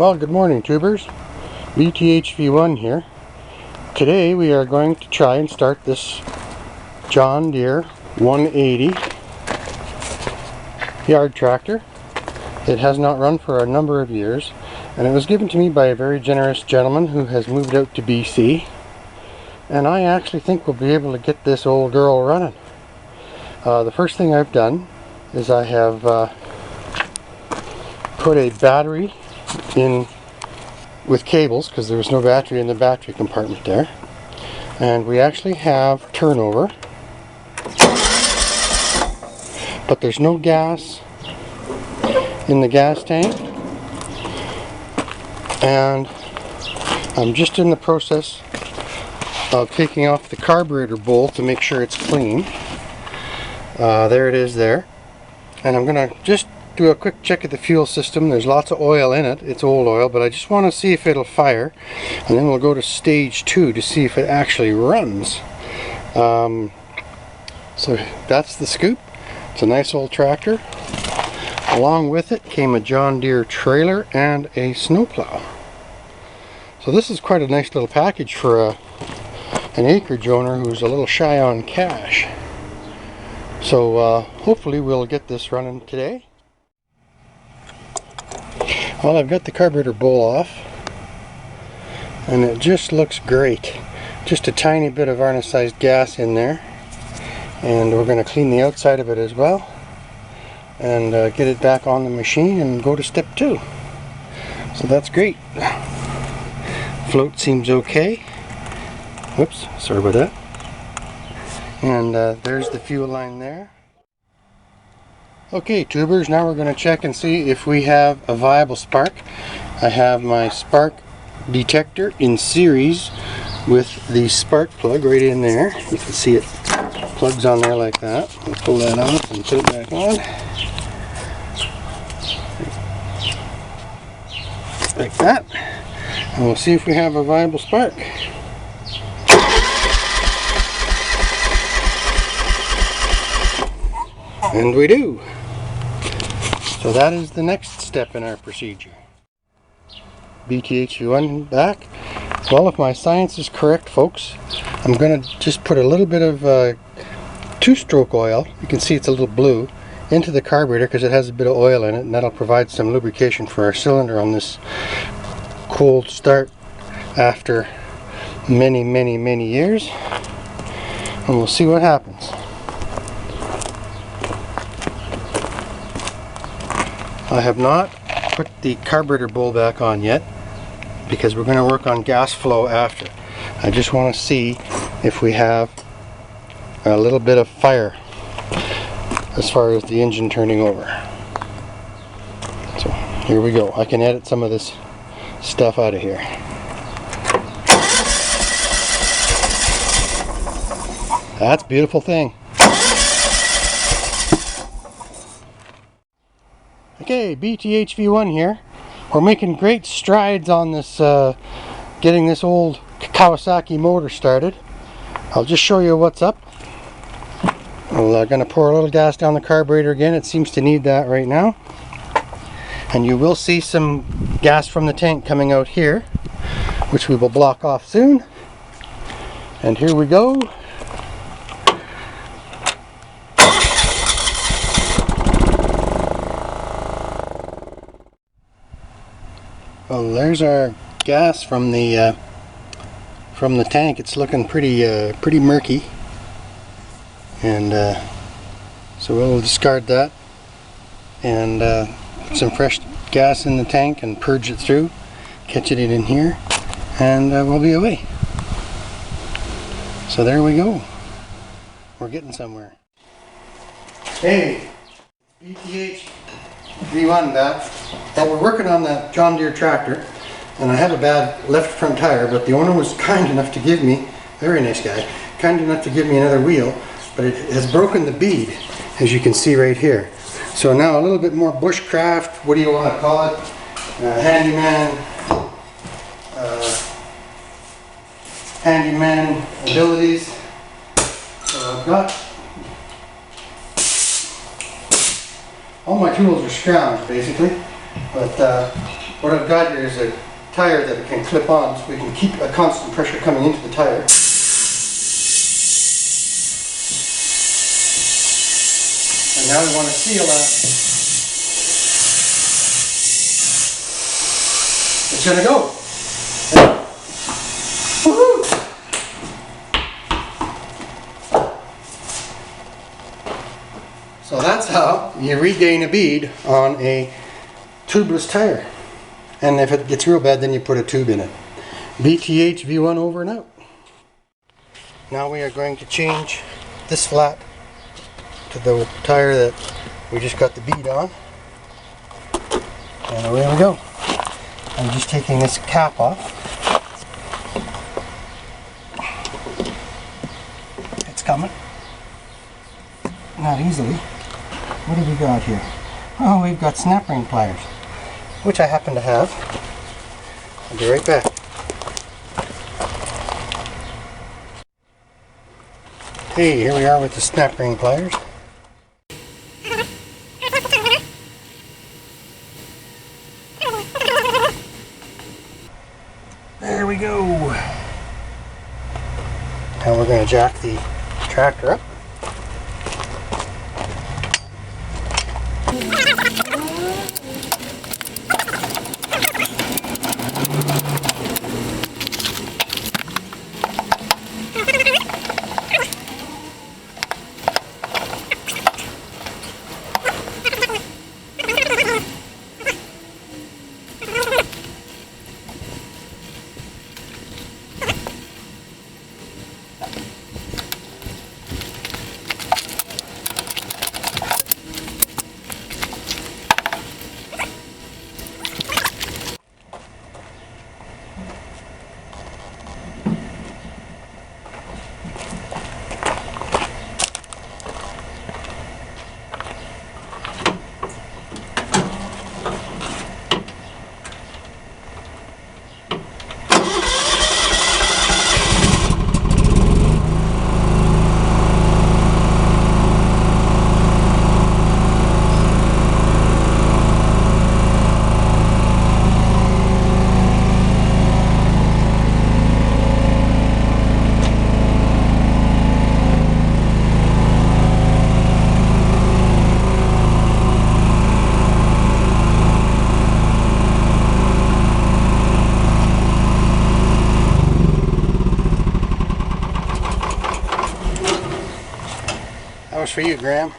Well, good morning, tubers. BTHV1 here. Today we are going to try and start this John Deere 180 yard tractor. It has not run for a number of years, and it was given to me by a very generous gentleman who has moved out to BC, and I actually think we'll be able to get this old girl running. The first thing I've done is I have put a battery in with cables, because there was no battery in the battery compartment there, and we actually have turnover, but there's no gas in the gas tank, and I'm just in the process of taking off the carburetor bowl to make sure it's clean. There it is there, and I'm gonna just do a quick check of the fuel system. There's lots of oil in it. It's old oil, but I just want to see if it'll fire, and then we'll go to stage 2 to see if it actually runs. So that's the scoop. It's a nice old tractor. Along with it came a John Deere trailer and a snowplow. So this is quite a nice little package for an acreage owner who's a little shy on cash. So hopefully we'll get this running today. Well, I've got the carburetor bowl off, and it just looks great. Just a tiny bit of arnesized gas in there, and we're going to clean the outside of it as well, and get it back on the machine and go to step 2. So that's great. Float seems okay. Whoops, sorry about that. And there's the fuel line there. Okay, tubers, now we're going to check and see if we have a viable spark. I have my spark detector in series with the spark plug right in there. You can see it plugs on there like that. I'll pull that off and put it back on. Like that. And we'll see if we have a viable spark. And we do. So that is the next step in our procedure. BTHV1 back. Well, if my science is correct, folks, I'm going to just put a little bit of 2-stroke oil, you can see it's a little blue, into the carburetor because it has a bit of oil in it, and that'll provide some lubrication for our cylinder on this cold start after many years. And we'll see what happens. I have not put the carburetor bowl back on yet because we're going to work on gas flow after. I just want to see if we have a little bit of fire as far as the engine turning over. So here we go. I can edit some of this stuff out of here. That's a beautiful thing. Okay, BTHV1 here. We're making great strides on this, getting this old Kawasaki motor started. I'll just show you what's up. I'm going to pour a little gas down the carburetor again. It seems to need that right now. And you will see some gas from the tank coming out here, which we will block off soon. And here we go. Well, there's our gas from the tank. It's looking pretty murky, and so we'll discard that and put some fresh gas in the tank and purge it through, catch it in here, and we'll be away. So there we go. We're getting somewhere. Hey, BTHV1 back. Well, we're working on that John Deere tractor, and I have a bad left front tire, but the owner was kind enough to give me, very nice guy, kind enough to give me another wheel, but it has broken the bead, as you can see right here. So now a little bit more bushcraft, what do you want to call it, handyman abilities. So I've got all my tools are scrounged basically, but what I've got here is a tire that it can clip on, so we can keep a constant pressure coming into the tire. And now we want to seal that. It's going to go. Woohoo! So that's how you regain a bead on a tubeless tire. And if it gets real bad, then you put a tube in it. BTH V1 over and out. Now we are going to change this flat to the tire that we just got the bead on. And away we go. I'm just taking this cap off. It's coming. Not easily. What have we got here? Oh, we've got snap ring pliers, which I happen to have. I'll be right back. Hey, here we are with the snap ring pliers. There we go. Now we're going to jack the tractor up. That was for you, Graham.